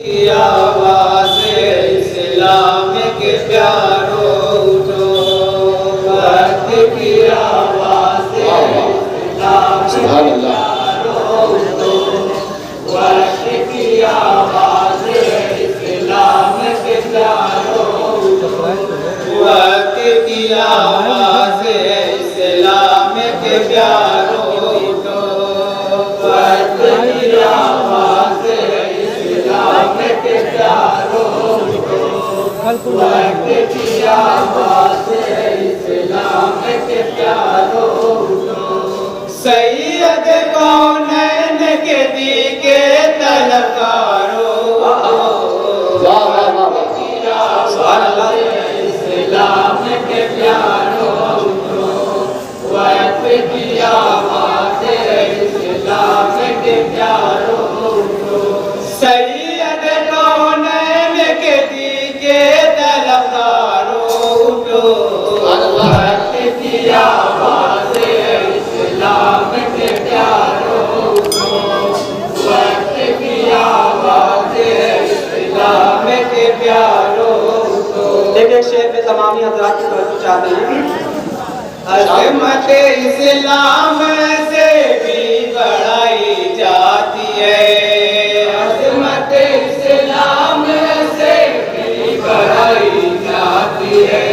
की आवाज़ इस्लाम के प्यारों उठो, वक्त की आवाज़ इस्लाम के प्यारों उठो, वक्त की आवाज़ इस्लाम के प्यारों उठो, वक्त की आवाज़ इस्लाम के प्यारों उठो, वक्त की आवाज़ इस्लाम के प्यारों उठो, वक्त की आवाज़ इस्लाम के प्यारों उठो। सैयद कौनैन के दी के तलकारो, इस्लाम के प्यारों उठो, वक्त की आवाज़ इस्लाम के प्यारों उठो। सैयद कौनैन के दी के तलकारो उठो, वक्त की आवाज़ इस्लाम के प्यारों उठो, वक्त की आवाज़ इस्लाम के प्यारों उठो। देखिए शेर पे तमामी हज़रात की तवज्जो चाहते हैं। अज़मत इस्लाम से भी बढ़ाई जाती है, अज़मत इस्लाम से भी बढ़ाई जाती है,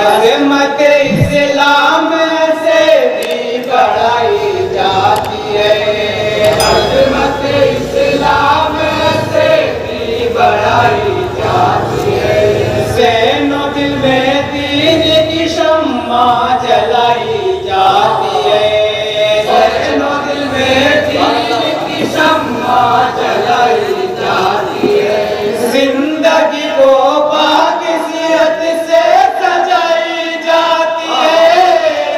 अज़मत इस्लाम से भी बढ़ाई जाती है, अज़मत इस्लाम से भी बढ़ाई जाती है। ज़हनो दिल में दीन की शम्मा जलाई जाती है, ज़हनो दिल में दीन की शम्मा जलाई जाती है। जिंदगी को पाक सीरत से सजाई जाती है,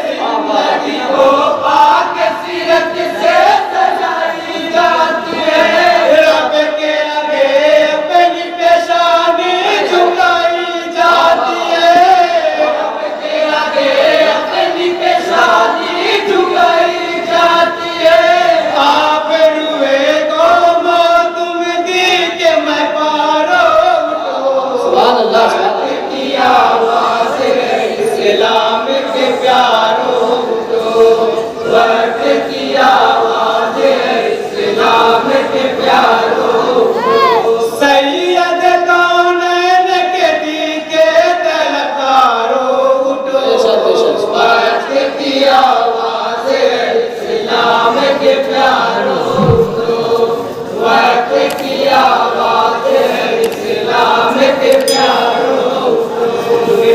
जिंदगी को पाक सीरत से सजाई जाती है। रब के आगे अपनी पेशानी झुकाई जाती है, रब के आगे अपनी पेशानी झुकाई जाती है। आप रुए को तुम दी के मैं पारो उठो, वक्त की आवाज़ इस्लाम के प्यारों उठो, वक्त की आवाज़ इस्लाम के प्यारों उठो। सैयद कौनैन के दी के तलकारो उठो, वक्त की आवाज़ इस्लाम के प्यारों उठो, वक्त की आवाज़ इस्लाम के प्यारों उठो।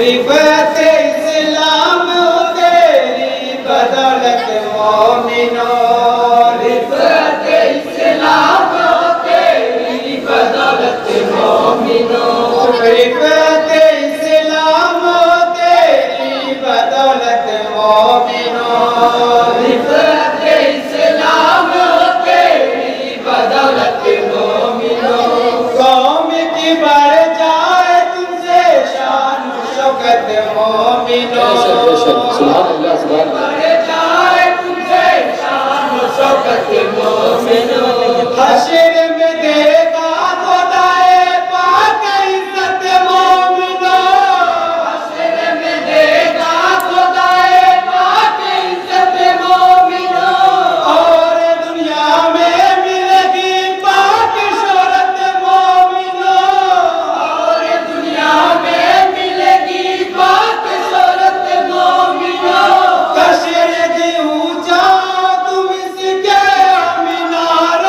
रिफ़त इस्लाम तेरी बदौलत मोमिनो, रिफ़त इस्लाम तेरी बदौलत मोमिनो, रिफ़त इस्लाम तेरी बदौलत मोमिनो, रिफ़त इस्लाम तेरी बदौलत मोमिनो। कौम की बढ़ जाए तुमसे शान शौकत मोमिनो, बढ़ जाए तुमसे शान शौकत मोमिनो। हश्र में देगा खुदाए पाक इज़्ज़त मोमिनो, हश्र में देगा खुदाए पाक इज़्ज़त मोमिनो। और दुनिया में मिलेगी पाक शोहरत मोमिनो, और दुनिया में मिलेगी पाक शोहरत मोमिनो। कशर जी ऊंचा तुम इसके मीनार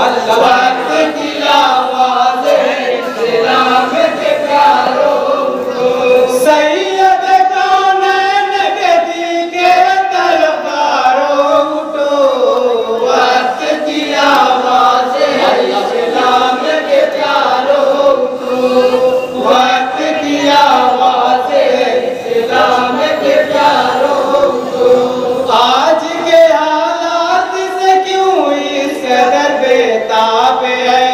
वक्त की आवाज़ इस्लाम के प्यारों को, सैयद कौनैन के दी के तलवारों उठो, वक्त की आवाज़ इस्लाम के प्यारों को, वक्त की आवाज़ इस्लाम के प्यारों को। आज के हालात से क्यों इस कदर बेताब है,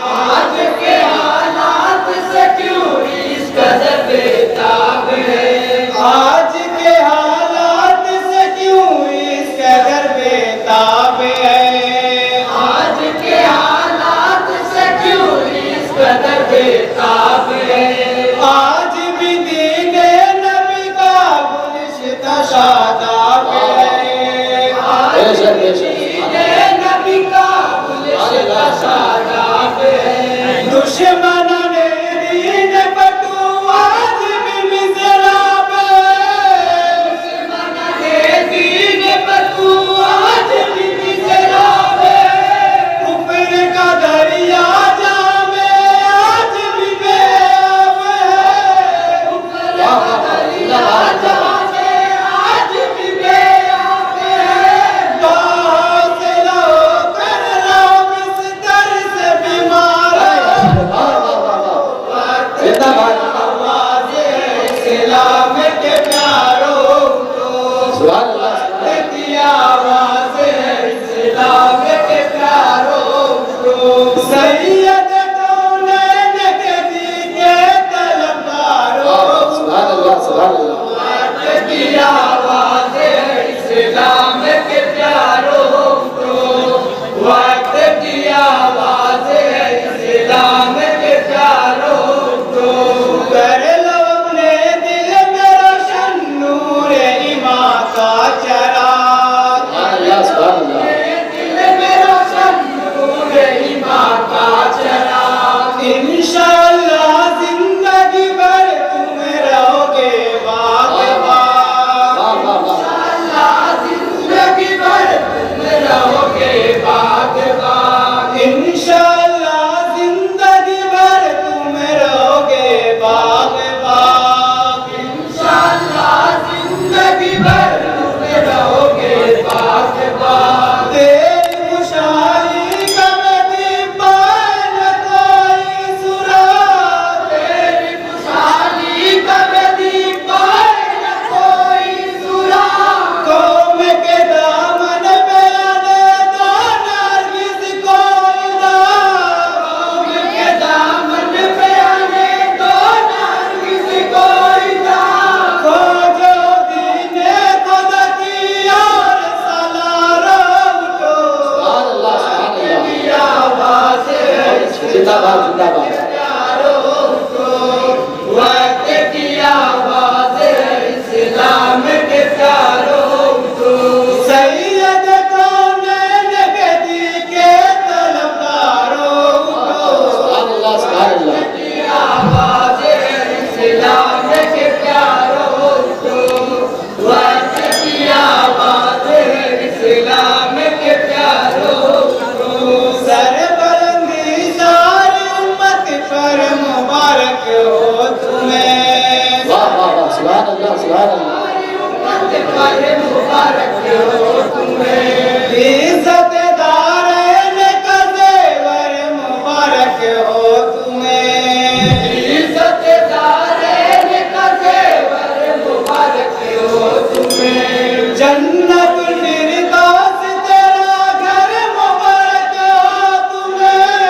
आज के हालात से क्यों इस कदर बेताब है, आज के हालात से क्यों इस कदर बेताब है, आज के हालात से क्यों इस कदर बेताब है। आज भी दीने नबी का गुलिस्ता शादाब है, आज भी दीने नबी का गुलिस्ता शादाब है। दुश्मनों ने दीन बटू आज भी मिज़राब है, दुश्मनों ने दीन बटू आज भी मिज़राब है। कुफ्र का दरिया जामे आज भी बेआब है, कुफ्र का दरिया जामे आज भी बेआब है। हौसला कर लो बिस्तर से बीमार है, आवाज़ इस्लाम के प्यारों को, वक्त की आवाज़ इस्लाम के प्यारों को, सैयद कौनैन के दी के तलवारों को, वक्त की आवाज़ इस्लाम के प्यारों को, वक्त की आवाज़ इस्लाम के प्यारों को। कर लो अपने दिल में रोशन नूर ईमान का चराग, दिल में रोशन नूर ईमान का चराग। इंशाअल्लाह जिंदगी भर तुम रहोगे बाग़बान, इंशाअल्लाह जिंदगी भर तुम रहोगे बाग़बान, इंशाअल्लाह जिंदगी भर तुम रहोगे बाग़बान, इंशाअल्लाह जिंदगी भर तुम रहोगे बाग़बान। तेरी खुशहाली का कभी पाए न कोई सुराग, तेरी खुशहाली का कभी पाए न कोई सुराग। कौम के दामन पे आने दो नरगिस कोई दाग, कौम के दामन पे आने दो नरगिस कोई दाग। खोजो दीने खुदा की और सलारो उठो, वक्त की आवाज़ जिंदाबाद जिंदाबाद। प्यारों को, वक्त की आवाज़ इस्लाम के प्यारों को, सैयद कौनैन के दी के तलवारों को, वक्त की आवाज़ इस्लाम के प्यारों को, वक्त की आवाज़ इस्लाम के प्यारों को। सरबलंदी सारी उम्मत पर मुबारक हो तुम्हें, वाह वाह वाह, सुभान अल्लाह सुभान अल्लाह। सारी उम्मत पर मुबारक हो तुम्हें। इज़्ज़त दारैन का ज़ेवर मुबारक हो तुम्हें, इज़्ज़त दारैन का ज़ेवर मुबारक हो तुम्हें। जन्नतुल फिरदौस तेरा घर मुबारक हो तुम्हें,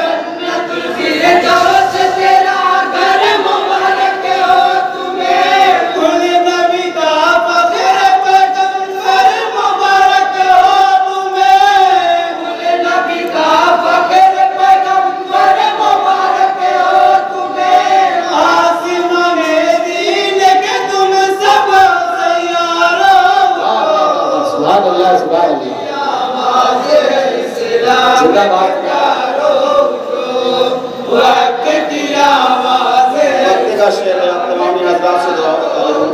जन्नतुल फिरदौस तेरा घर मुबारक हो तुम्हें। कुल नबी का फख्र पैगंबर मुबारक हो तुम्हें, कुल नबी का फख्र पैगंबर मुबारक हो तुम्हें। आसमां में दीन के तुम सब सैयारों को, सुभान अल्लाह सुभान अल्लाह। आवाज़ इस्लाम के जिंदाबाद। प्यारों को, वक्त की आवाज़ वक्त का शेर है, आप तमामी हज़रात से दुआ करता हूँ।